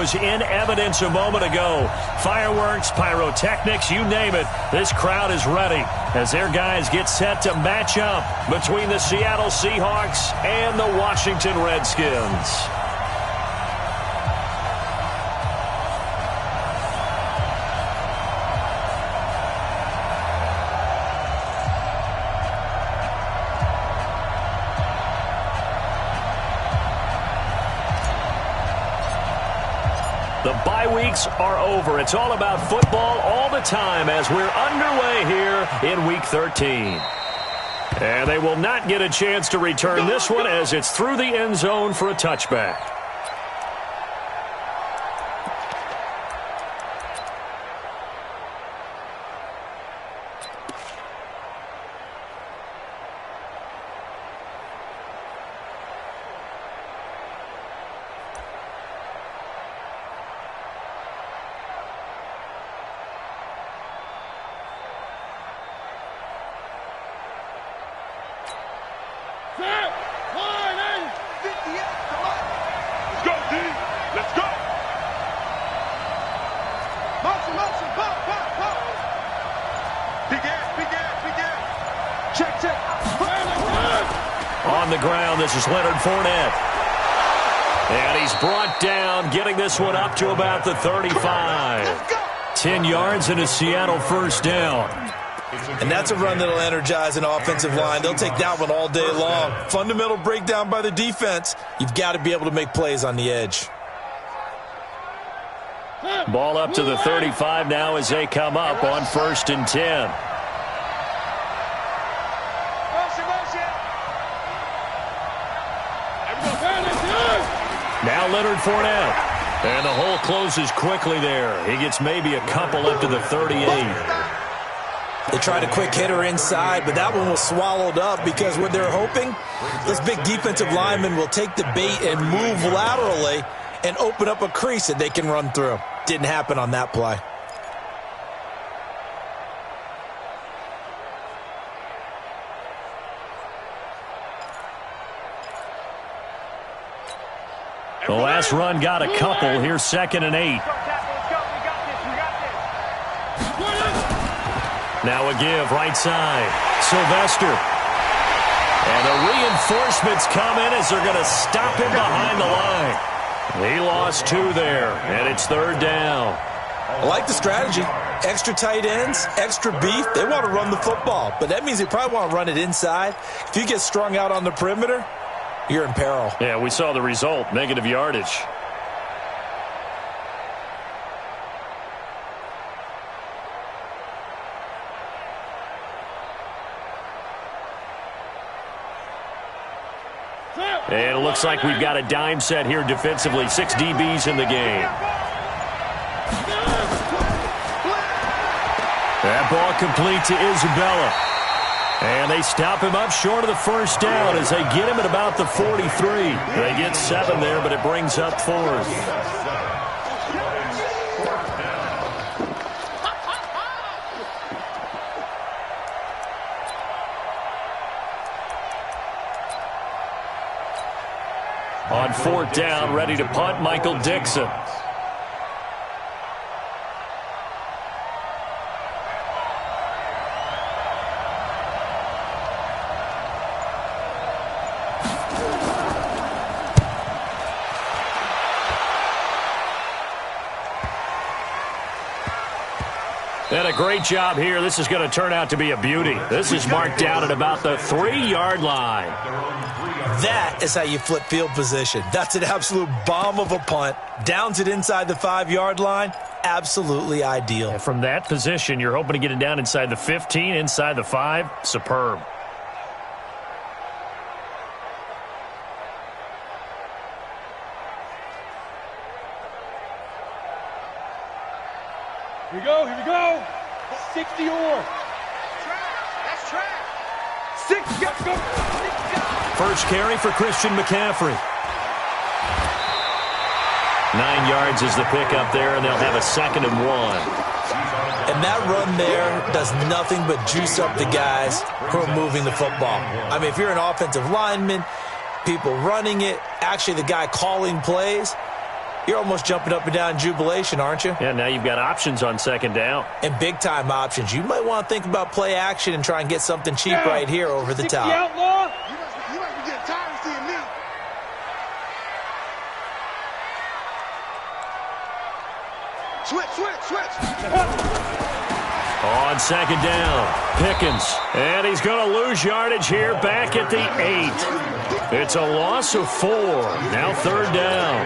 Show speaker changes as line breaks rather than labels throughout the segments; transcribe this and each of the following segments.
was in evidence a moment ago. Fireworks, pyrotechnics, you name it. This crowd is ready as their guys get set to match up between the Seattle Seahawks and the Washington Redskins. The bye weeks are over. It's all about football all the time as we're underway here in Week 13. And they will not get a chance to return this one as it's through the end zone for a touchback. On the ground, this is Leonard Fournette. And he's brought down, getting this one up to about the 35. 10 yards and a Seattle first down.
And that's a run that'll energize an offensive line. They'll take that one all day long. Fundamental breakdown by the defense. You've got to be able to make plays on the edge.
Ball up to the 35 now as they come up on 1st and 10. Now Leonard Fournette. And the hole closes quickly there. He gets maybe a couple up to the 38.
They tried a quick hitter inside, but that one was swallowed up because what they're hoping, this big defensive lineman will take the bait and move laterally and open up a crease that they can run through. Didn't happen on that play.
The last run got a couple. Here's 2nd and 8. Now a give, right side. Sylvester. And the reinforcements come in as they're going to stop him behind the line. He lost 2 there, and it's 3rd down.
I like the strategy. Extra tight ends, extra beef. They want to run the football, but that means they probably want to run it inside. If you get strung out on the perimeter, you're in peril.
Yeah, we saw the result, negative yardage. And it looks like we've got a dime set here defensively. 6 DBs in the game. That ball complete to Isabella. And they stop him up short of the first down as they get him at about the 43. They get 7 there, but it brings up 4th. On 4th down, ready to punt, Michael Dixon. And a great job here. This is going to turn out to be a beauty. This is marked down at about the 3-yard line.
That is how you flip field position. That's an absolute bomb of a punt. Downs it inside the 5-yard line. Absolutely ideal.
And from that position, you're hoping to get it down inside the 15, inside the 5. Superb.
Here we go, here we go. 60 or. That's track. 6, go.
First carry for Christian McCaffrey. 9 yards is the pickup there, and they'll have a 2nd and 1.
And that run there does nothing but juice up the guys who are moving the football. I mean, if you're an offensive lineman, people running it, actually the guy calling plays, you're almost jumping up and down in jubilation, aren't you?
Yeah, now you've got options on second down.
And big-time options. You might want to think about play action and try and get something cheap right here over the top.
Outlaw. You might be getting tired of seeing me. Switch.
On second down, Pickens. And he's going to lose yardage here back at the 8. It's a loss of 4. Now third down.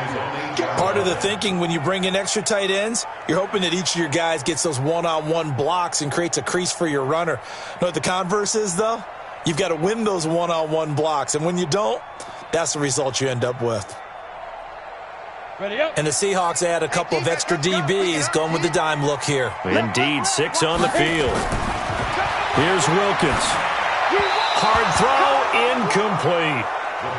Part of the thinking when you bring in extra tight ends, you're hoping that each of your guys gets those one-on-one blocks and creates a crease for your runner. You know what the converse is, though? You've got to win those one-on-one blocks. And when you don't, that's the result you end up with. And the Seahawks add a couple of extra DBs going with the dime look here.
Indeed, 6 on the field. Here's Wilkins. Hard throw, incomplete.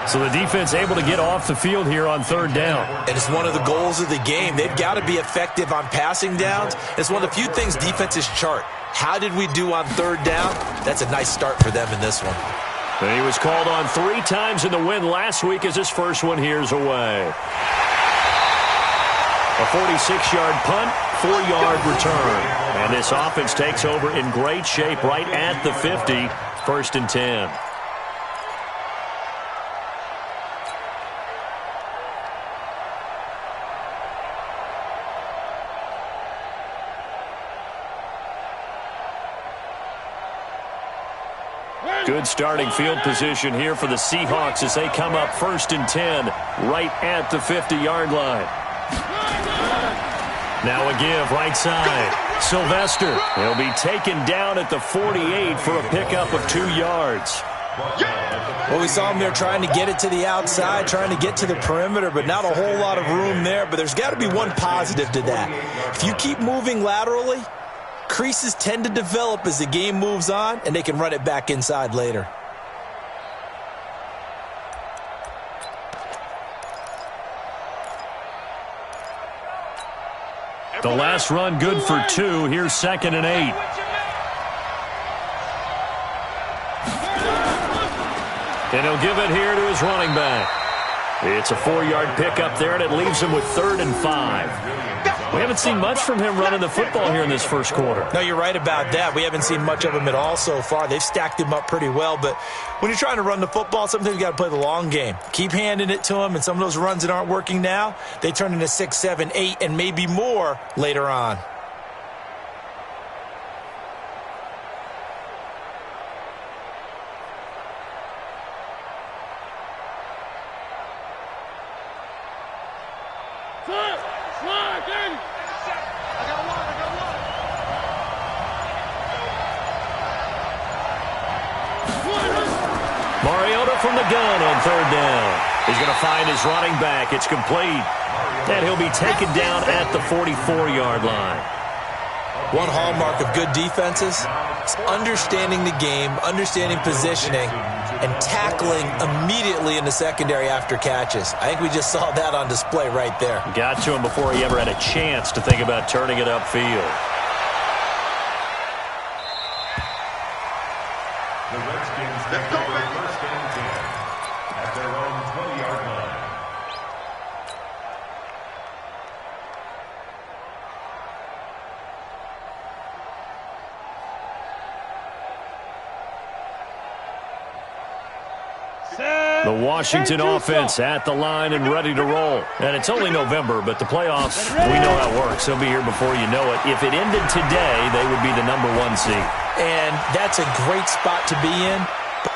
So the defense able to get off the field here on third down.
And it's one of the goals of the game. They've got to be effective on passing downs. It's one of the few things defenses chart. How did we do on third down? That's a nice start for them in this one.
And he was called on 3 times in the win last week as his first one here's away. A 46-yard punt, 4-yard return. And this offense takes over in great shape right at the 50, 1st and 10. Good starting field position here for the Seahawks as they come up 1st and 10 right at the 50-yard line. Now a give right side. Sylvester. He'll be taken down at the 48 for a pickup of 2 yards.
Well, we saw him there trying to get it to the outside, trying to get to the perimeter, but not a whole lot of room there. But there's got to be one positive to that. If you keep moving laterally, creases tend to develop as the game moves on, and they can run it back inside later.
The last run good for 2. Here's 2nd and 8. And he'll give it here to his running back. It's a 4-yard pickup there, and it leaves him with 3rd and 5. We haven't seen much from him running the football here in this first quarter.
No, you're right about that. We haven't seen much of him at all so far. They've stacked him up pretty well, but when you're trying to run the football, sometimes you got to play the long game. Keep handing it to him, and some of those runs that aren't working now, they turn into 6, 7, 8, and maybe more later on.
From the gun on third down. He's going to find his running back. It's complete. And he'll be taken down at the 44-yard line.
One hallmark of good defenses is understanding the game, understanding positioning, and tackling immediately in the secondary after catches. I think we just saw that on display right there.
Got to him before he ever had a chance to think about turning it upfield.
The Redskins take over 1st and 10 at their own 20-yard line.
The Washington offense at the line and ready to roll. And it's only November, but the playoffs, we know how it works. They'll be here before you know it. If it ended today, they would be the #1 seed.
And that's a great spot to be in.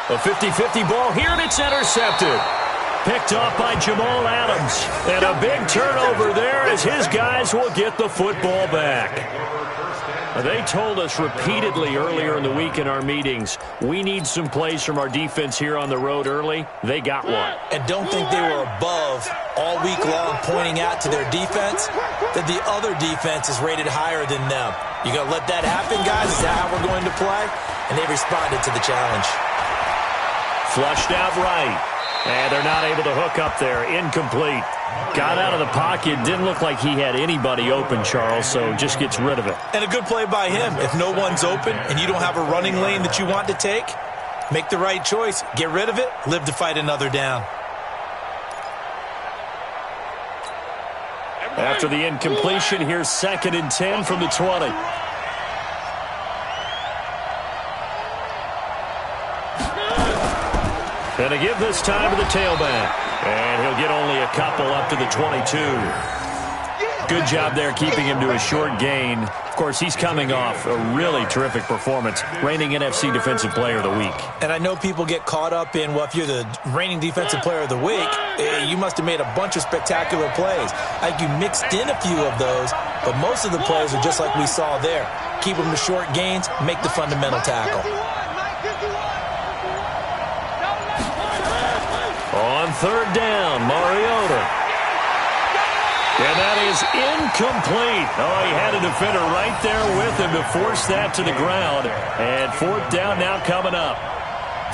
A 50-50 ball here, and it's intercepted. Picked off by Jamal Adams. And a big turnover there as his guys will get the football back. They told us repeatedly earlier in the week in our meetings, we need some plays from our defense here on the road early. They got one.
And don't think they were above all week long pointing out to their defense that the other defense is rated higher than them. You going to let that happen, guys? Is that how we're going to play? And they responded to the challenge.
Flushed out right. And they're not able to hook up there. Incomplete. Got out of the pocket. Didn't look like he had anybody open, Charles, so just gets rid of it.
And a good play by him. If no one's open and you don't have a running lane that you want to take, make the right choice. Get rid of it. Live to fight another down.
After the incompletion, here's 2nd and 10 from the 20. And to give this time to the tailback. And he'll get only a couple up to the 22. Good job there keeping him to a short gain. Of course, he's coming off a really terrific performance, reigning NFC Defensive Player of the Week.
And I know people get caught up in, well, if you're the reigning Defensive Player of the Week, you must have made a bunch of spectacular plays. I think you mixed in a few of those, but most of the plays are just like we saw there. Keep them to short gains, make the fundamental tackle.
On 3rd down, Mariota. And that is incomplete. Oh, he had a defender right there with him to force that to the ground. And 4th down now coming up.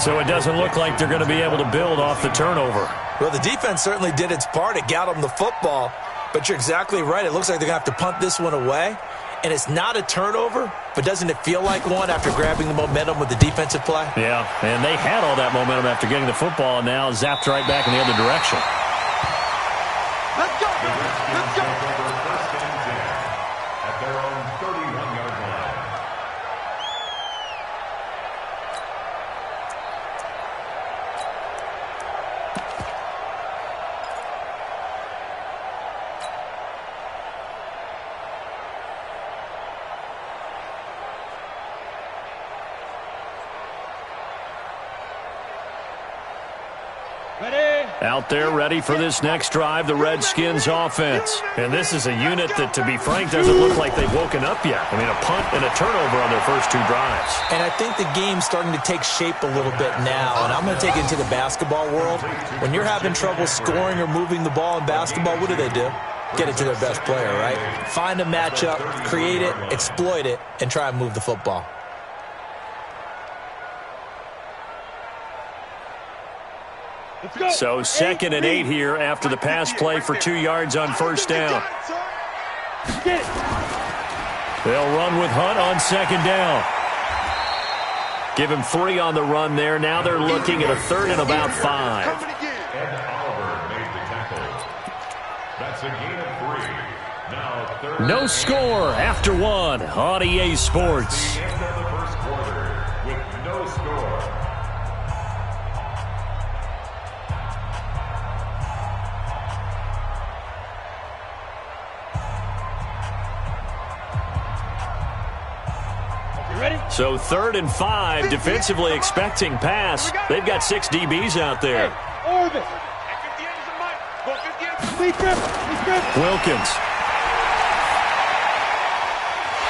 So it doesn't look like they're going to be able to build off the turnover.
Well, the defense certainly did its part. It got them the football. But you're exactly right. It looks like they're going to have to punt this one away. And it's not a turnover, but doesn't it feel like one after grabbing the momentum with the defensive play?
Yeah, and they had all that momentum after getting the football, and now zapped right back in the other direction.
Let's go! Let's go!
First and 10 at their own 31-yard line.
Ready?
Out there ready for this next drive, the Redskins offense. And this is a unit that, to be frank, doesn't look like they've woken up yet. I mean, a punt and a turnover on their first 2 drives.
And I think the game's starting to take shape a little bit now. And I'm going to take it into the basketball world. When you're having trouble scoring or moving the ball in basketball, what do? Get it to their best player, right? Find a matchup, create it, exploit it, and try and move the football.
So 2nd and 8 here after the pass play for 2 yards on 1st down. They'll run with Hunt on 2nd down. Give him 3 on the run there. Now they're looking at a 3rd and about 5.
And Oliver made the tackle. That's a gain of 3. Now 3rd.
No score after 1 on EA Sports.
The end of the first quarter with no score.
So 3rd and 5, defensively expecting pass. They've got 6 DBs out there. Wilkins.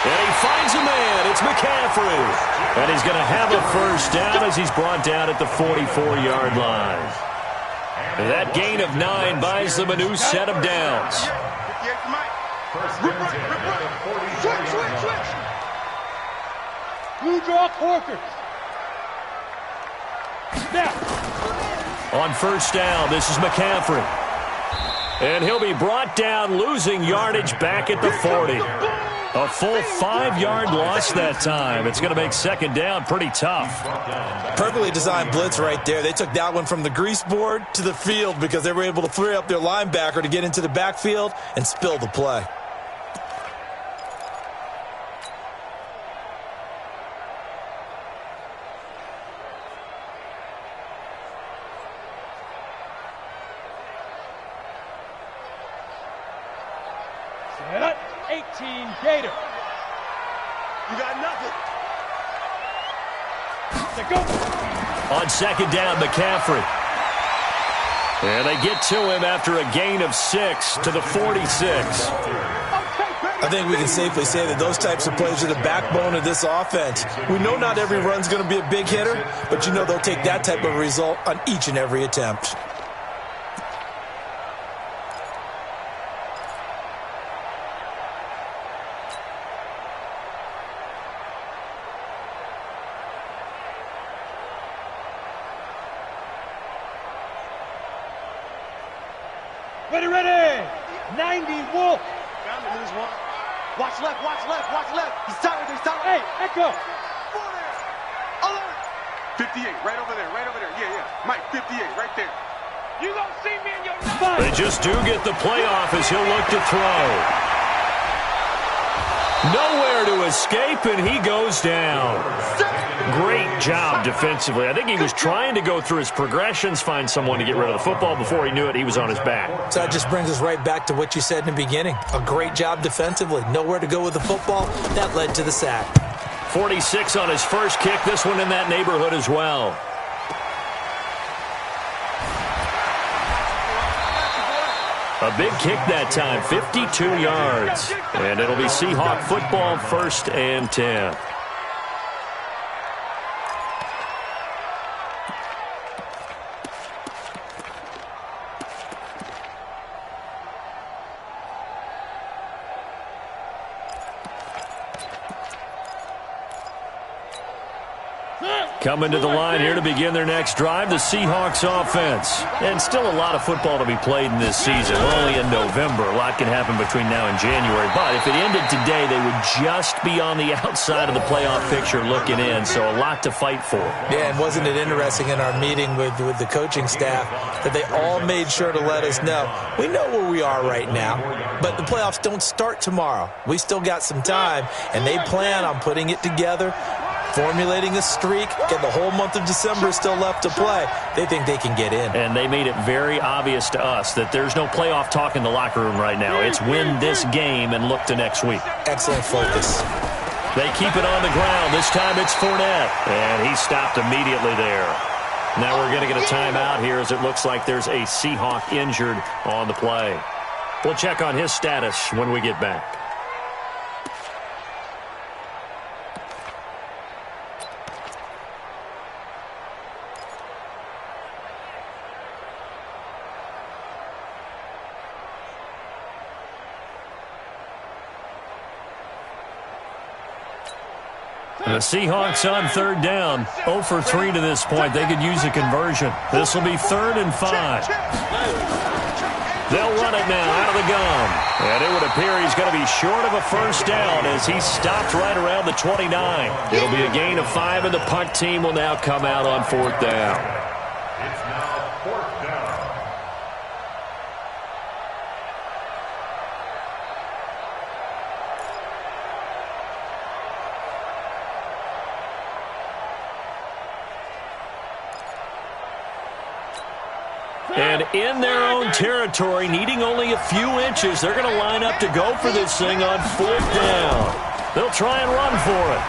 And he finds a man. It's McCaffrey. And he's going to have a first down as he's brought down at the 44-yard line. And that gain of 9 buys them a new set of downs.
First and 10 at the 44-yard line.
Blue draw Corkers. Snap.
On 1st down, this is McCaffrey. And he'll be brought down, losing yardage back at the 40. A full 5-yard loss that time. It's going to make 2nd down pretty tough.
Perfectly designed blitz right there. They took that one from the grease board to the field because they were able to free up their linebacker to get into the backfield and spill the play.
Set up. 18 Gator. You got nothing. Let go.
On 2nd down, McCaffrey. And they get to him after a gain of 6 to the 46.
I think we can safely say that those types of plays are the backbone of this offense. We know not every run's going to be a big hitter, but you know they'll take that type of result on each and every attempt.
Ready, ready. 90 Wolf. Found to lose one. Watch left, watch left, watch left. He's tired, he's tired. Hey, Echo. 58, right over there, right over there. Yeah, yeah. Mike, 58, right there. You gonna see me in your
They just do get the playoff as he'll look to throw. Nowhere to escape, and he goes down. Great job defensively. I think he was trying to go through his progressions, find someone to get rid of the football. Before he knew it, he was on his back.
So that just brings us right back to what you said in the beginning. A great job defensively. Nowhere to go with the football. That led to the sack.
46 on his first kick. This one in that neighborhood as well. A big kick that time, 52 yards. And it'll be Seahawk football, 1st and 10. Coming to the line here to begin their next drive, the Seahawks offense. And still a lot of football to be played in this season. We're only in November. A lot can happen between now and January. But if it ended today, they would just be on the outside of the playoff picture looking in. So a lot to fight for.
Yeah, and wasn't it interesting in our meeting with the coaching staff that they all made sure to let us know, we know where we are right now, but the playoffs don't start tomorrow. We still got some time, and they plan on putting it together, formulating a streak, get the whole month of December still left to play. They think they can get in.
And they made it very obvious to us that there's no playoff talk in the locker room right now. It's win this game and look to next week.
Excellent focus.
They keep it on the ground. This time it's Fournette. And he stopped immediately there. Now we're going to get a timeout here as it looks like there's a Seahawk injured on the play. We'll check on his status when we get back. The Seahawks on 3rd down, 0 for 3 to this point. They could use a conversion. This will be 3rd and 5. They'll run it now out of the gun. And it would appear he's going to be short of a first down as he stopped right around the 29. It'll be a gain of 5, and the punt team will now come out on 4th down.
It's now 4th down.
And in their own territory, needing only a few inches, they're going to line up to go for this thing on 4th down. They'll try and run for it.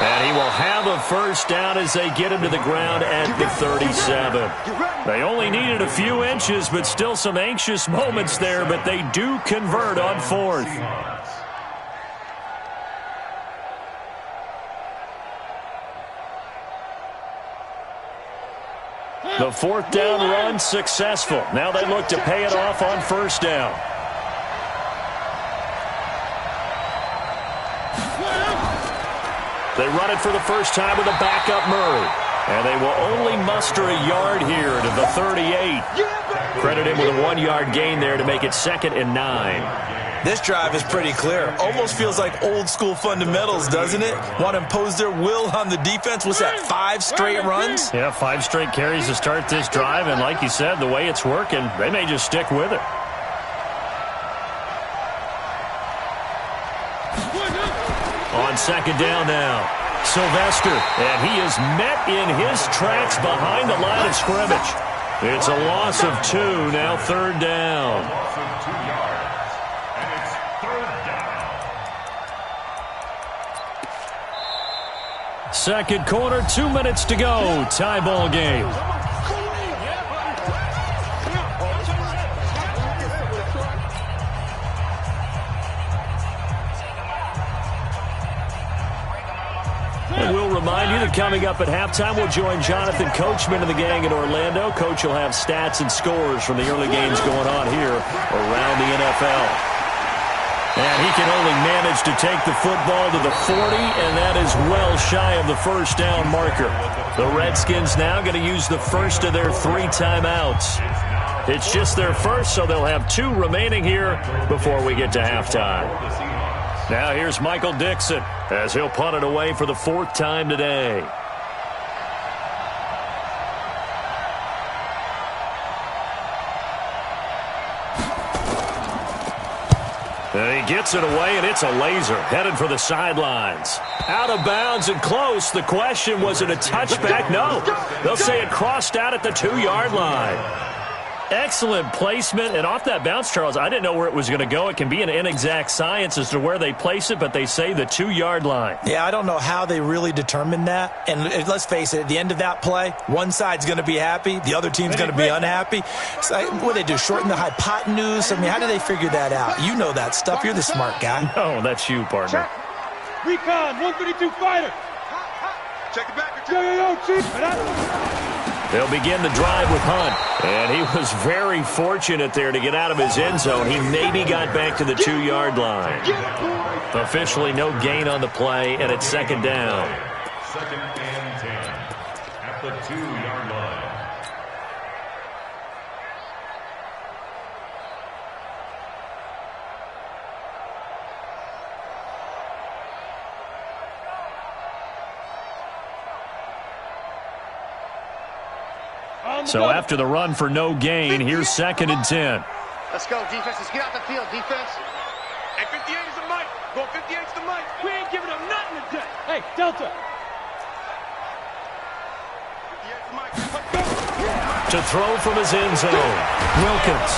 And he will have a first down as they get him to the ground at the 37. They only needed a few inches, but still some anxious moments there, but they do convert on 4th. The 4th down run successful. Now they look to pay it off on 1st down. They run it for the first time with a backup Murray. And they will only muster a yard here to the 38. Credit him with a 1-yard gain there to make it 2nd and 9.
This drive is pretty clear. Almost feels like old school fundamentals, doesn't it? Want to impose their will on the defense. What's that, 5 straight runs?
Yeah, 5 straight carries to start this drive. And like you said, the way it's working, they may just stick with it. On 2nd down now, Sylvester. And he is met in his tracks behind the line of scrimmage. It's a loss of 2, now 3rd down.
Loss of 2 yards. And it's 3rd down.
2nd quarter, 2 minutes to go. Tie ball game. And we'll remind you that coming up at halftime, we'll join Jonathan Coachman and the gang in Orlando. Coach will have stats and scores from the early games going on here around the NFL. And he can only manage to take the football to the 40, and that is well shy of the first down marker. The Redskins now going to use the first of their 3 timeouts. It's just their first, so they'll have 2 remaining here before we get to halftime. Now here's Michael Dixon as he'll punt it away for the 4th time today. He gets it away, and it's a laser headed for the sidelines. Out of bounds and close. The question, was it a touchback? No. They'll say it crossed out at the 2-yard line. Excellent placement, and off that bounce, Charles, I didn't know where it was going to go. It can be an inexact science as to where they place it, but they say the 2-yard line.
Yeah, I don't know how they really determined that. And let's face it, at the end of that play, one side's going to be happy, the other team's going to be unhappy. So what do they do, shorten the hypotenuse? I mean, how do they figure that out? You know that stuff. You're the smart guy.
No, that's you, partner.
Recon, 132 fighter. Check it back. Yo, Chief.
They'll begin the drive with Hunt. And he was very fortunate there to get out of his end zone. He maybe got back to the 2-yard line. Officially no gain on the play, and it's second down.
Second and 10 at the 2-yard line.
So after the run for no gain, here's second and 10.
Let's go, defense. Let's get out the field, defense.
Hey, 58 is the mic. Go 58 is the mic. We ain't giving them nothing today. Hey, Delta. 58 is the mic.
To throw from his end zone, Wilkins.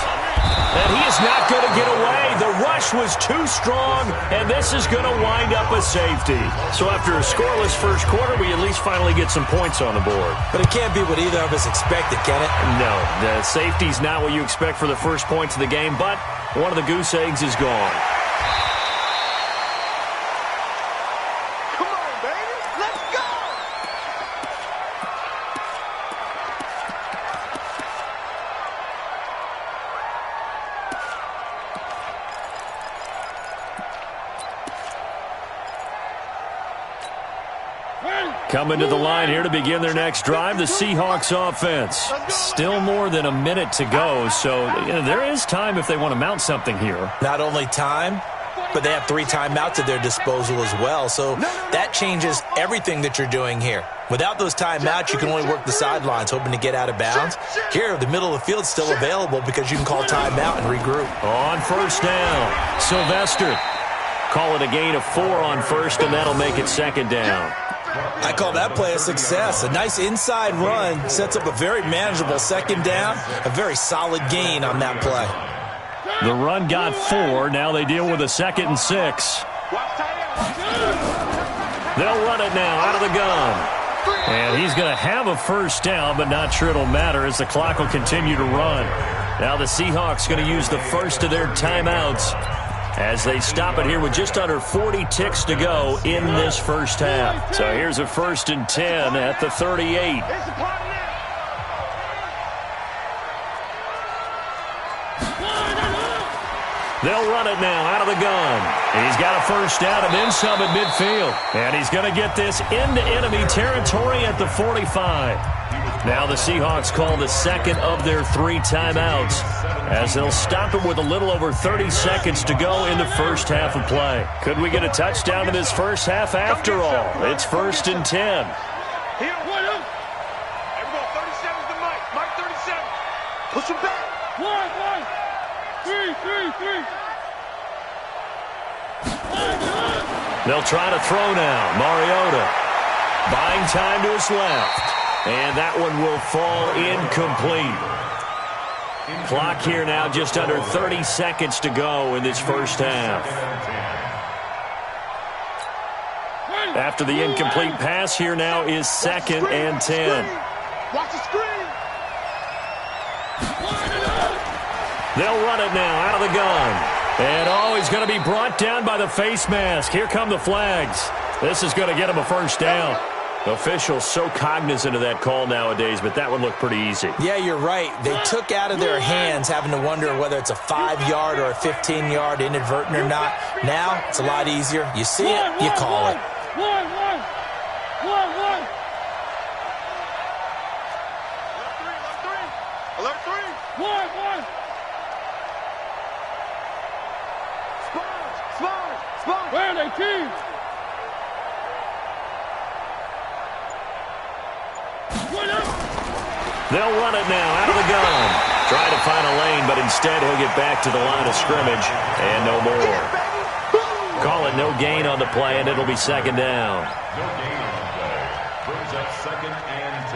And he is not going to get away. The rush was too strong, and this is going to wind up a safety. So after a scoreless first quarter, we at least finally get some points on the board.
But it can't be what either of us expected, can it?
No, the safety's not what you expect for the first points of the game, but one of the goose eggs is gone.
Come on, baby. Let's go.
Coming to the line here to begin their next drive, the Seahawks offense. Still more than a minute to go, so there is time if they want to mount something here.
Not only time, but they have 3 timeouts at their disposal as well, so that changes everything that you're doing here. Without those timeouts, you can only work the sidelines, hoping to get out of bounds. Here, the middle of the field's still available because you can call timeout and regroup.
On first down, Sylvester. Call it a gain of 4 on first, and that'll make it second down.
I call that play a success. A nice inside run sets up a very manageable second down, a very solid gain on that play.
The run got 4. Now they deal with a 2nd and 6. They'll run it now out of the gun. And he's going to have a first down, but not sure it'll matter as the clock will continue to run. Now the Seahawks going to use the first of their timeouts as they stop it here with just under 40 ticks to go in this first half. So here's a 1st and 10 at the 38. They'll run it now out of the gun. He's got a first down and then some at midfield. And he's going to get this into enemy territory at the 45. Now the Seahawks call the second of their 3 timeouts as they'll stop it with a little over 30 seconds to go in the first half of play. Could we get a touchdown in this first half after all? It's 1st and 10.
Here, what up? Everyone, 37 is the mic. Mic 37. Push him back. 1, 3.
They'll try to throw now. Mariota buying time to his left. And that one will fall incomplete. Clock here now just under 30 seconds to go in this first half. After the incomplete pass, here now is 2nd and 10.
Watch the screen.
They'll run it now out of the gun. And he's going to be brought down by the face mask. Here come the flags. This is going to get him a first down. Officials so cognizant of that call nowadays, but that would look pretty easy.
Yeah, you're right. They took out of their hands having to wonder whether it's a 5-yard or a 15-yard inadvertent or not. Now, it's a lot easier. You see it, you call it.
1. Alert 3. 1. Spawn. Where are they, team?
They'll run it now out of the gun. Try to find a lane, but instead he'll get back to the line of scrimmage and no more. no gain on the play, and it'll be second down.
No gain on the play. Brings up 2nd and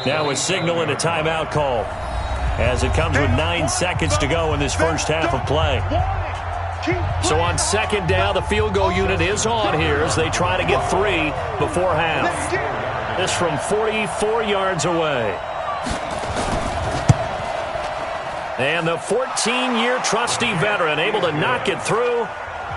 10.
Now a signal and a timeout call as it comes with 9 seconds to go in this first half of play. So on second down, the field goal unit is on here as they try to get 3 before half. This from 44 yards away. And the 14-year trusty veteran able to knock it through.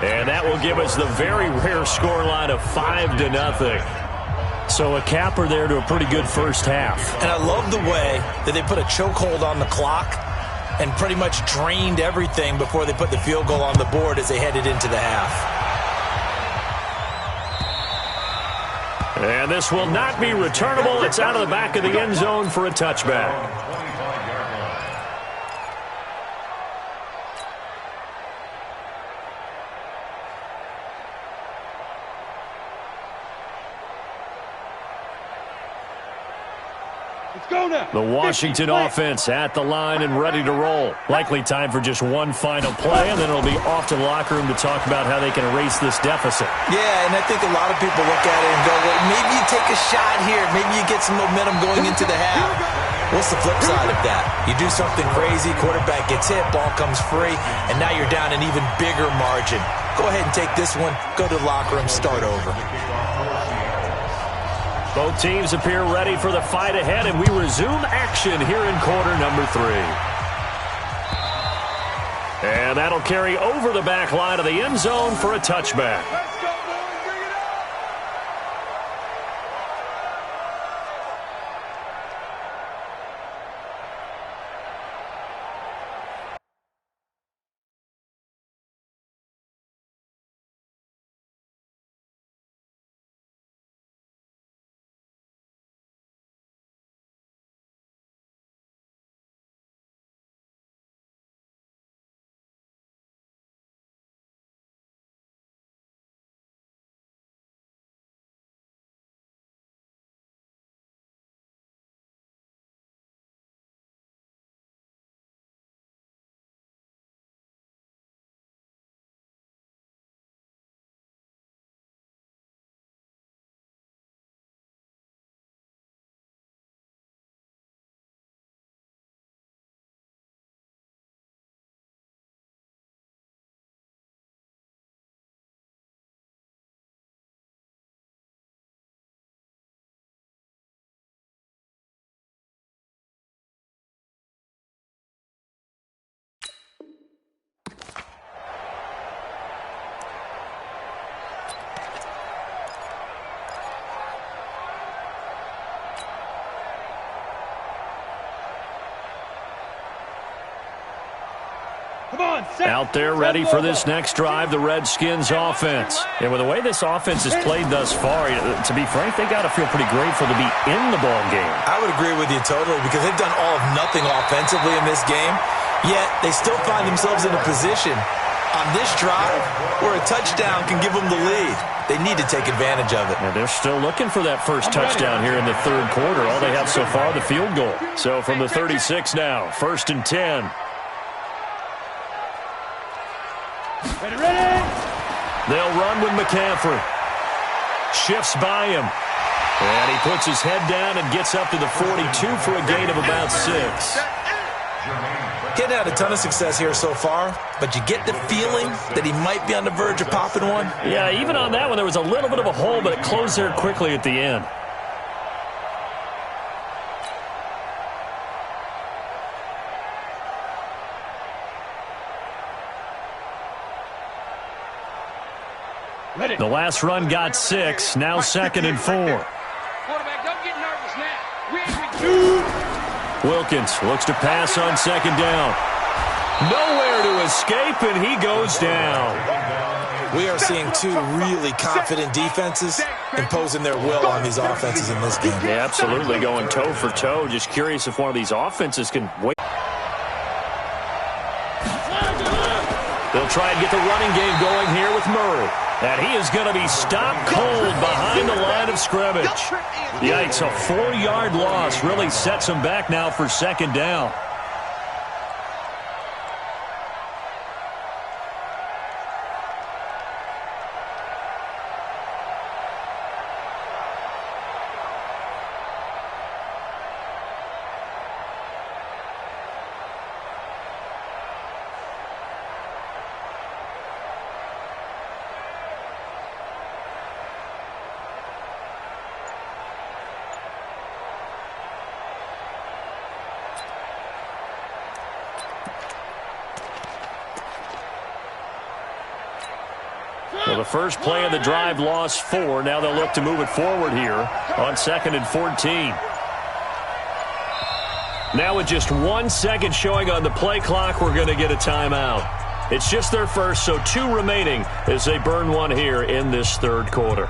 And that will give us the very rare scoreline of 5-0. So a capper there to a pretty good first half.
And I love the way that they put a chokehold on the clock and pretty much drained everything before they put the field goal on the board as they headed into the half.
And this will not be returnable. It's out of the back of the end zone for a touchback. The Washington offense at the line and ready to roll. Likely time for just one final play, and then it'll be off to the locker room to talk about how they can erase this deficit.
Yeah, and I think a lot of people look at it and go, well, maybe you take a shot here. Maybe you get some momentum going into the half. What's the flip side of that? You do something crazy, quarterback gets hit, ball comes free, and now you're down an even bigger margin. Go ahead and take this one, go to the locker room, start over.
Both teams appear ready for the fight ahead, and we resume action here in quarter number 3. And that'll carry over the back line of the end zone for a touchback. Out there ready for this next drive, the Redskins offense. And with the way this offense has played thus far, to be frank, they got to feel pretty grateful to be in the ball game.
I would agree with you totally because they've done all of nothing offensively in this game, yet they still find themselves in a position on this drive where a touchdown can give them the lead. They need to take advantage of it.
And they're still looking for that first touchdown here in the third quarter. All they have so far, the field goal. So from the 36 now, 1st and 10.
Ready.
They'll run with McCaffrey. Shifts by him. And he puts his head down and gets up to the 42 for a gain of about 6.
Getting had a ton of success here so far, but you get the feeling that he might be on the verge of popping one.
Yeah, even on that one, there was a little bit of a hole, but it closed there quickly at the end.
Ready.
The last run got 6, now 2nd and 4.
Quarterback, don't get nervous now.
Wilkins looks to pass on 2nd down. Nowhere to escape, and he goes down.
We are seeing two really confident defenses imposing their will on these offenses in this game.
Yeah, absolutely, going toe for toe. Just curious if one of these offenses can wait. They'll try and get the running game going here with Murray. And he is going to be stopped cold behind the line of scrimmage. Yikes, a 4-yard loss really sets him back now for 2nd down. Well, the first play of the drive lost 4. Now they'll look to move it forward here on 2nd and 14. Now with just 1 second showing on the play clock, we're going to get a timeout. It's just their first, so 2 remaining as they burn one here in this third quarter.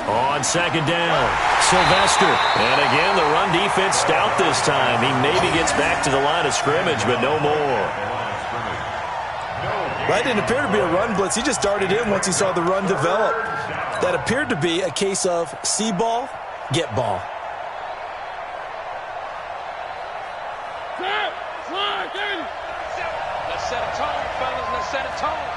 On 2nd down, Sylvester. And again, the run defense stout this time. He maybe gets back to the line of scrimmage, but no more.
Well, it didn't appear to be a run blitz. He just darted in once he saw the run develop. That appeared to be a case of see ball, get ball.
Let's set a tone, fellas. Let's set a tone.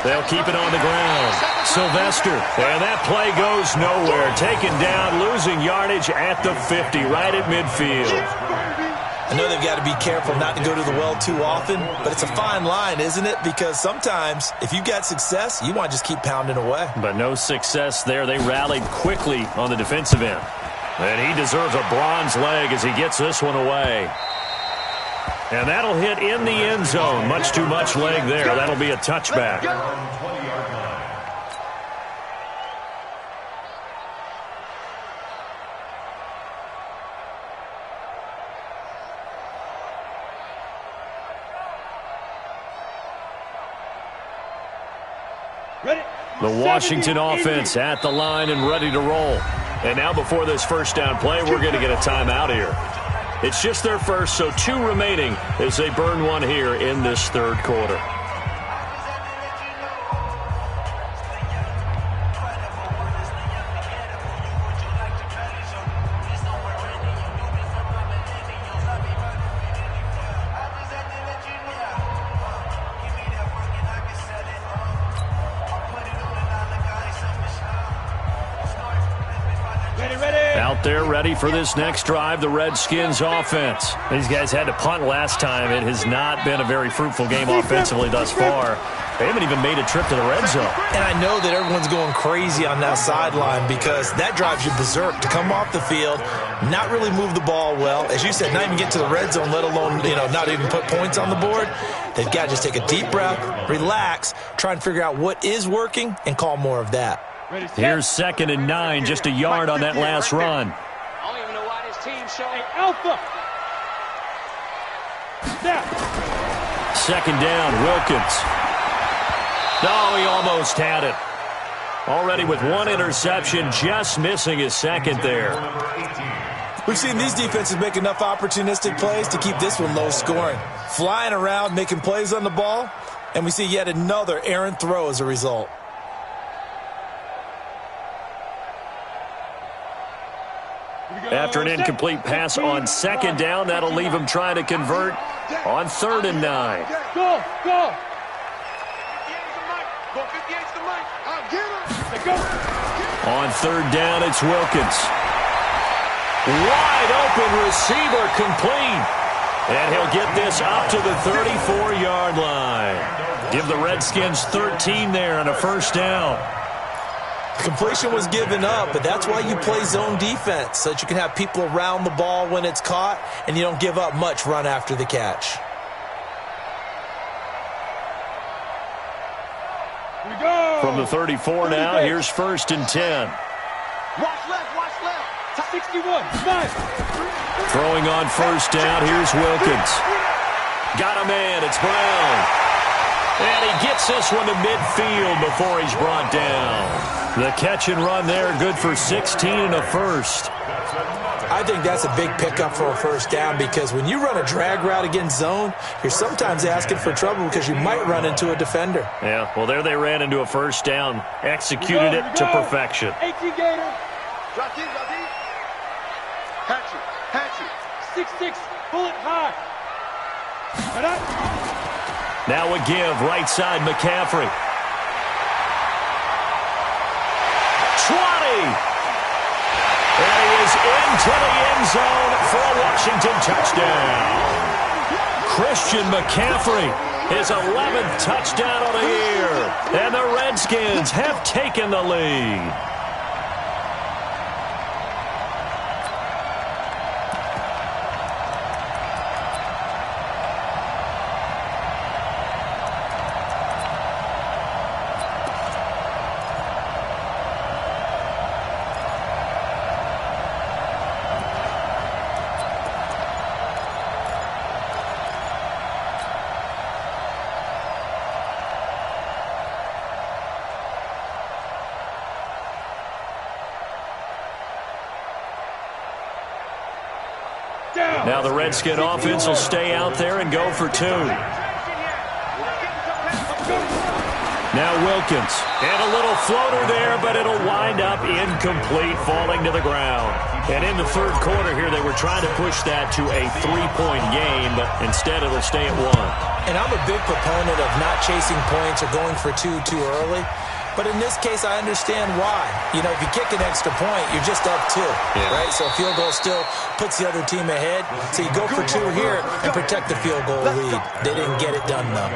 They'll keep it on the ground. Sylvester. And that play goes nowhere. Taken down, losing yardage at the 50, right at midfield.
I know they've got to be careful not to go to the well too often, but it's a fine line, isn't it? Because sometimes if you've got success, you want to just keep pounding away.
But no success there. They rallied quickly on the defensive end. And he deserves a bronze leg as he gets this one away. And that'll hit in the end zone. Much too much leg there. That'll be a touchback. The Washington offense at the line and ready to roll. And now before this first down play, we're going to get a timeout here. It's just their first, so 2 remaining as they burn one here in this third quarter. Out there ready for this next drive, the Redskins offense. These guys had to punt last time. It has not been a very fruitful game offensively thus far. They haven't even made a trip to the red zone.
And I know that everyone's going crazy on that sideline because that drives you berserk to come off the field, not really move the ball well. As you said, not even get to the red zone, let alone, not even put points on the board. They've got to just take a deep breath, relax, try and figure out what is working and call more of that.
Here's 2nd and 9, just a yard on that last run.
I don't even know why this team showing
Alpha. Snap.
2nd down, Wilkins. No, he almost had it. Already with 1 interception, just missing his 2nd there.
We've seen these defenses make enough opportunistic plays to keep this one low scoring. Flying around, making plays on the ball, and we see yet another errant throw as a result.
After an incomplete pass on 2nd down, that'll leave him trying to convert on 3rd and 9.
Go.
On 3rd down, it's Wilkins. Wide open receiver complete. And he'll get this up to the 34-yard line. Give the Redskins 13 there on a first down.
Completion was given up, but that's why you play zone defense, so that you can have people around the ball when it's caught, and you don't give up much run after the catch.
From the 34 now, here's 1st and 10.
Watch left. 61. 5.
Throwing on 1st down, here's Wilkins. Got a man, it's Brown. And he gets this one to midfield before he's brought down. The catch and run there, good for 16 and a first.
I think that's a big pickup for a first down because when you run a drag route against zone, you're sometimes asking for trouble because you might run into a defender.
Yeah, well, there they ran into a first down, executed it to perfection.
18 Gator.
Drop deep. Hatch it.
6'6", bullet high.
Now a give, right side, McCaffrey. 20. And he is to the end zone for a Washington touchdown. Christian McCaffrey, his 11th touchdown of the year. And the Redskins have taken the lead. Now the Redskin offense will stay out there and go for two. Now Wilkins. And a little floater there, but it'll wind up incomplete, falling to the ground. And in the third quarter here, they were trying to push that to a 3-point game, but instead it'll stay at 1.
And I'm a big proponent of not chasing points or going for two too early. But in this case, I understand why. You know, if you kick an extra point, you're just up 2, right? So a field goal still puts the other team ahead. So you go for 2 here and protect the field goal lead. They didn't get it done, though.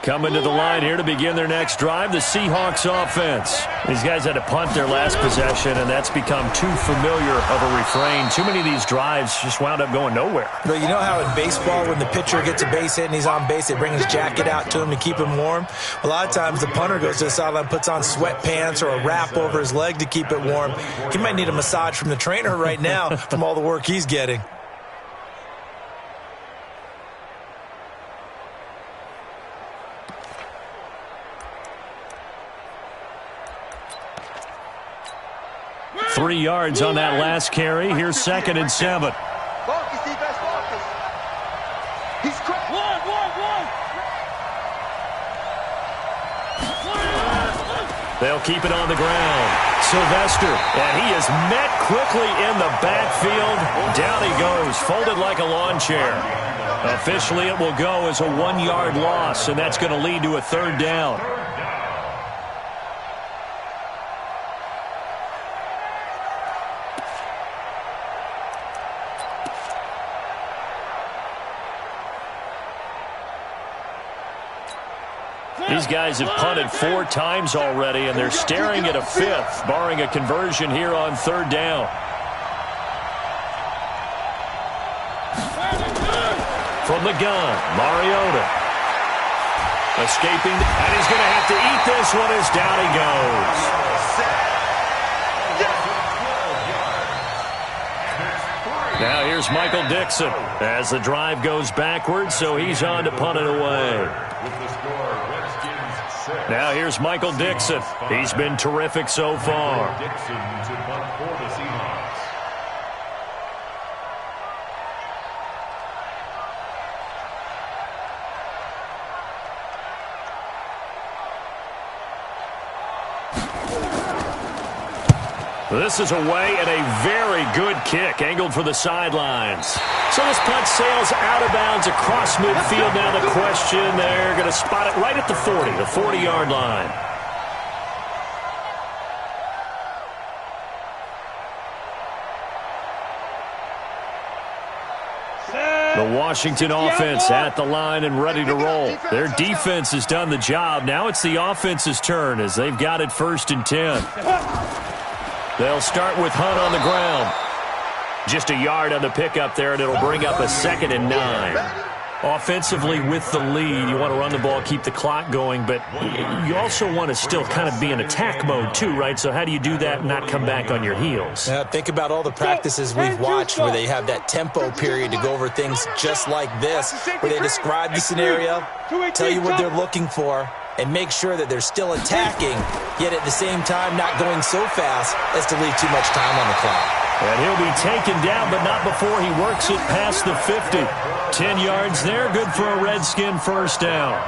Coming to the line here to begin their next drive, the Seahawks offense. These guys had to punt their last possession, and that's become too familiar of a refrain. Too many of these drives just wound up going nowhere.
But you know how in baseball, when the pitcher gets a base hit and he's on base, they bring his jacket out to him to keep him warm? A lot of times the punter goes to the sideline, puts on sweatpants or a wrap over his leg to keep it warm. He might need a massage from the trainer right now from all the work he's getting.
Three yards on that last carry. Here's 2nd and 7.
Focus, defense, focus. He's cracked. One.
They'll keep it on the ground. Sylvester, and he is met quickly in the backfield. Down he goes, folded like a lawn chair. Officially, it will go as a 1-yard loss, and that's going to lead to a 3rd down. These guys have punted 4 times already, and they're staring at a 5th, barring a conversion here on 3rd down. From the gun, Mariota. Escaping, and he's going to have to eat this one as down he goes. Now here's Michael Dixon as the drive goes backwards, so he's on to punt it away. Now here's Michael Dixon. He's been terrific so far.
Dixon to punt for the Seahawks.
This is away and a very good kick, angled for the sidelines. So this punt sails out of bounds across midfield. Now the question, they're going to spot it right at the 40, the 40-yard line. The Washington offense at the line and ready to roll. Their defense has done the job. Now it's the offense's turn as they've got it 1st and 10. They'll start with Hunt on the ground. Just a yard on the pickup there, and it'll bring up a 2nd and 9. Offensively with the lead, you want to run the ball, keep the clock going, but you also want to still kind of be in attack mode too, right? So how do you do that and not come back on your heels?
Think about all the practices we've watched where they have that tempo period to go over things just like this, where they describe the scenario, tell you what they're looking for, and make sure that they're still attacking, yet at the same time not going so fast as to leave too much time on the clock.
And he'll be taken down, but not before he works it past the 50. 10 yards there, good for a Redskin 1st down.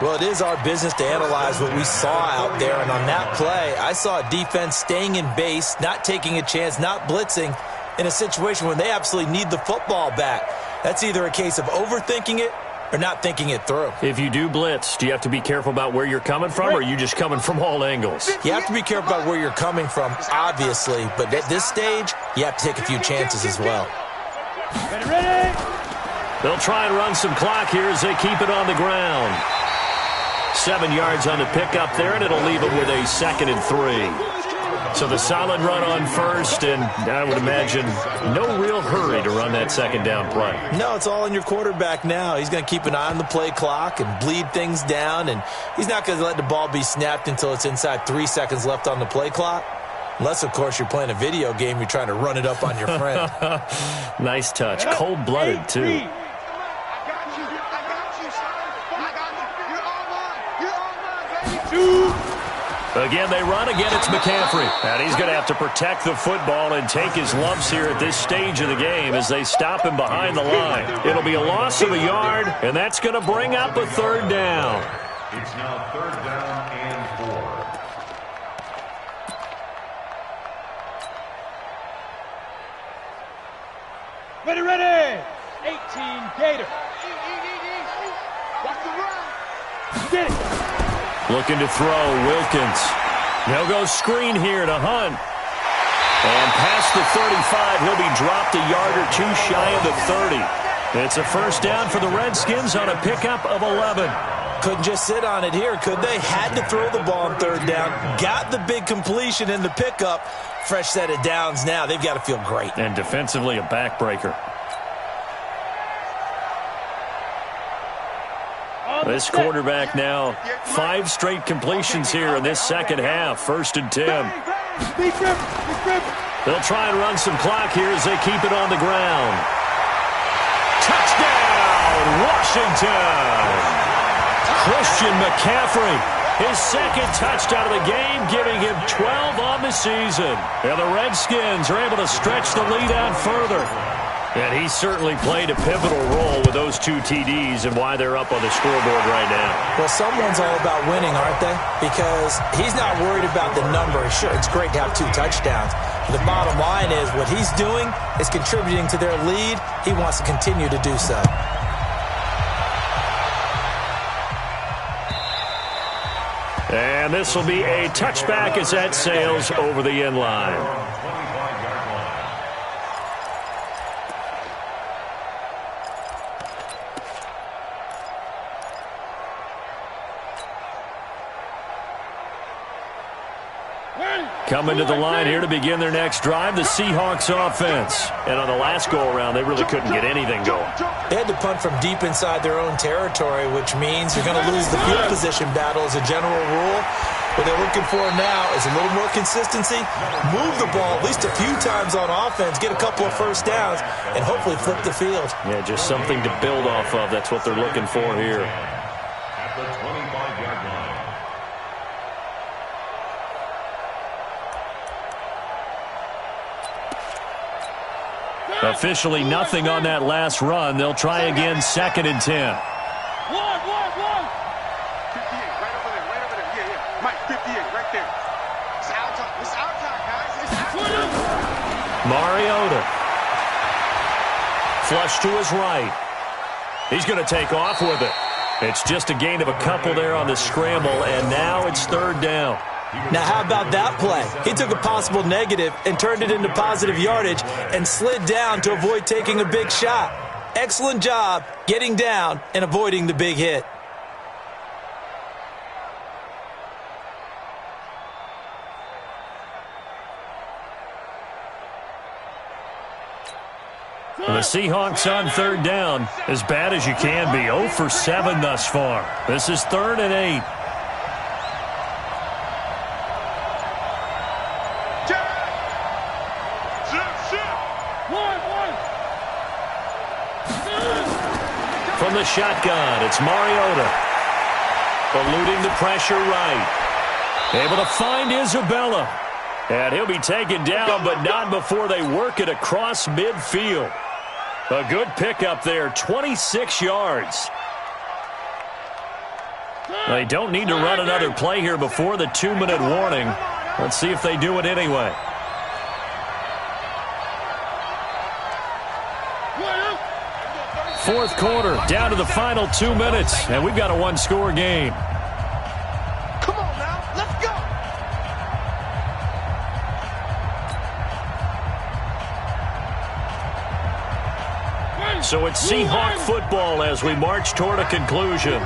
Well, it is our business to analyze what we saw out there, and on that play, I saw a defense staying in base, not taking a chance, not blitzing, in a situation where they absolutely need the football back. That's either a case of overthinking it or not thinking it through.
If you do blitz, do you have to be careful about where you're coming from, or are you just coming from all angles?
You have to be careful about where you're coming from, obviously, but at this stage, you have to take a few chances as well.
Ready?
They'll try and run some clock here as they keep it on the ground. 7 yards on the pickup there, and it'll leave them with a 2nd and 3. So the solid run on first, and I would imagine no real hurry to run that 2nd down play.
No, it's all in your quarterback now. He's going to keep an eye on the play clock and bleed things down, and he's not going to let the ball be snapped until it's inside 3 seconds left on the play clock. Unless, of course, you're playing a video game, you're trying to run it up on your friend.
Nice touch. Cold-blooded, too. Again, they run. Again, it's McCaffrey. And he's going to have to protect the football and take his lumps here at this stage of the game as they stop him behind the line. It'll be a loss of a yard, and that's going to bring up a 3rd down.
It's now 3rd down and 4.
Ready. 18 Gator.
Watch the run.
Get it.
Looking to throw, Wilkins. They'll go screen here to Hunt. And past the 35, he'll be dropped a yard or 2 shy of the 30. It's a 1st down for the Redskins on a pickup of 11.
Couldn't just sit on it here, could they? Had to throw the ball on 3rd down. Got the big completion in the pickup. Fresh set of downs now. They've got to feel great.
And defensively, a backbreaker. This quarterback now 5 straight completions here in this 2nd half. 1st and 10. They'll try and run some clock here as they keep it on the ground. Touchdown, Washington! Christian McCaffrey, his 2nd touchdown of the game, giving him 12 on the season. And the Redskins are able to stretch the lead out further. And he certainly played a pivotal role with those 2 TDs and why they're up on the scoreboard right now.
Well, someone's all about winning, aren't they? Because he's not worried about the number. Sure, it's great to have 2 touchdowns. But the bottom line is what he's doing is contributing to their lead. He wants to continue to do so.
And this will be a touchback as that sails over the end line. Coming to the line here to begin their next drive, the Seahawks offense. And on the last go-around, they really couldn't get anything going.
They had to punt from deep inside their own territory, which means you're going to lose the field position battle as a general rule. What they're looking for now is a little more consistency, move the ball at least a few times on offense, get a couple of 1st downs, and hopefully flip the field.
Yeah, just something to build off of. That's what they're looking for here.
At the 25-yard line.
Officially nothing on that last run. They'll try again, 2nd and 10.
58, right over there. Yeah. Mike, 58, right there. It's our time. It's our time, guys. It's our time.
Mariota. Flush to his right. He's going to take off with it. It's just a gain of a couple there on the scramble, and now it's 3rd down.
Now, how about that play? He took a possible negative and turned it into positive yardage and slid down to avoid taking a big shot. Excellent job getting down and avoiding the big hit.
The Seahawks on 3rd down, as bad as you can be. 0 for 7 thus far. This is 3rd and 8. From the shotgun, it's Mariota. Eluding the pressure right. Able to find Isabella. And he'll be taken down, but not before they work it across midfield. A good pickup there, 26 yards. They don't need to run another play here before the 2-minute warning. Let's see if they do it anyway. fourth quarter, down to the final 2 minutes, and we've got a one-score game.
Come on now, let's go.
So it's Seahawk football as we march toward a conclusion.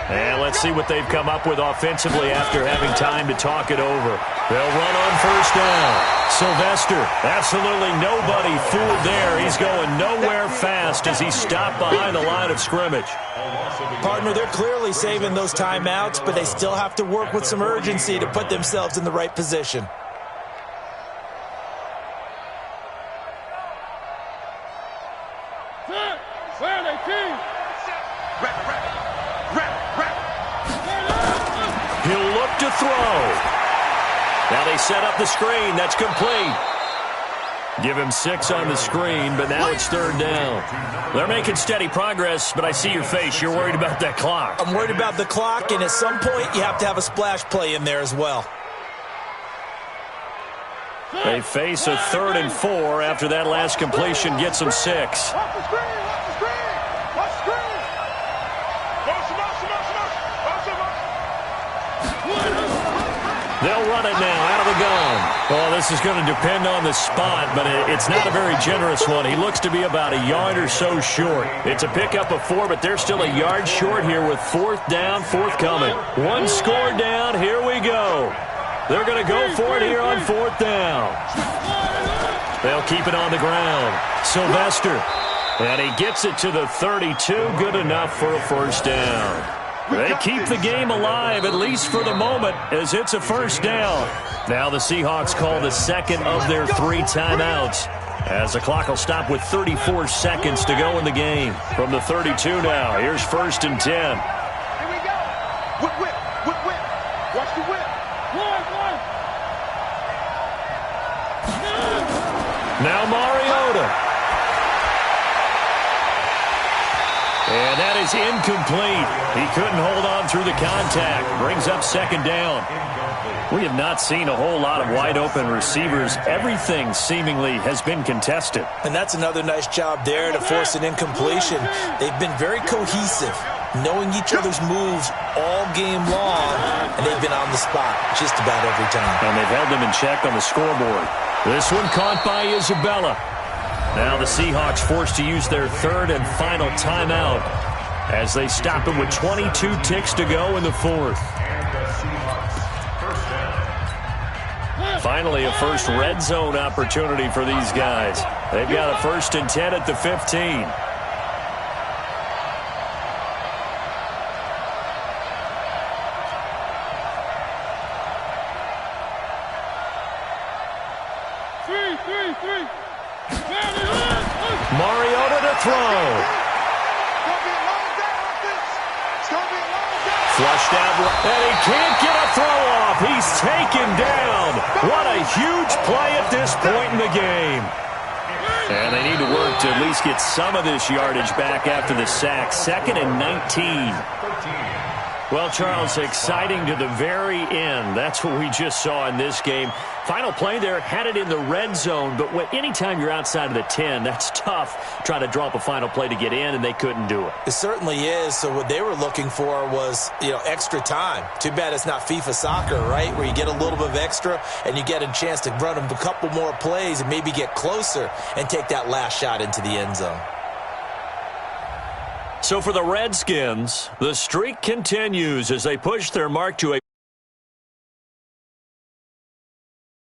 And let's see what they've come up with offensively after having time to talk it over. They'll run on first down. Sylvester, absolutely nobody fooled there. He's going nowhere fast as he stopped behind the line of scrimmage.
Partner, they're clearly saving those timeouts, but they still have to work with some urgency to put themselves in the right position.
He'll look to throw. Now they set up the screen. That's complete. Give him 6 on the screen, but now it's third down. They're making steady progress, but I see your face. You're worried about that clock.
I'm worried about the clock, and at some point you have to have a splash play in there as well.
They face a 3rd and 4 after that last completion gets them 6.
Watch the screen, watch the screen, watch the screen.
They'll run it now out of the gun. Well, this is going to depend on the spot, but it's not a very generous one. He looks to be about a yard or so short. It's a pickup of 4, but they're still a yard short here with 4th down, forthcoming. One score down. Here we go. They're going to go for it here on 4th down. They'll keep it on the ground. Sylvester. And he gets it to the 32. Good enough for a first down. They keep the game alive, at least for the moment, as it's a first down. Now the Seahawks call the second of their 3 timeouts, as the clock will stop with 34 seconds to go in the game. From the 32 now, here's 1st and 10.
Here we go. Whip, whip, whip, whip. Watch the whip.
Now Mariota. And that is incomplete. He couldn't hold on through the contact. Brings up 2nd down. We have not seen a whole lot of wide-open receivers. Everything seemingly has been contested.
And that's another nice job there to force an incompletion. They've been very cohesive, knowing each other's moves all game long, and they've been on the spot just about every time.
And they've held them in check on the scoreboard. This one caught by Isabella. Now the Seahawks forced to use their 3rd and final timeout as they stop it with 22 ticks to go in the 4th. Finally, a first red zone opportunity for these guys. They've got a 1st and 10 at the 15. Mariota to throw. Flushed out, and he can't get a throw off. He's taken down. What a huge play at this point in the game. And they need to work to at least get some of this yardage back after the sack. 2nd and 19. Well, Charles, exciting to the very end. That's what we just saw in this game. Final play there, had it in the red zone, but anytime you're outside of the 10, that's tough trying to draw up a final play to get in, and they couldn't do it.
It certainly is. So what they were looking for was, extra time. Too bad it's not FIFA soccer, right, where you get a little bit of extra and you get a chance to run a couple more plays and maybe get closer and take that last shot into the end zone.
So for the Redskins, the streak continues as they push their mark to a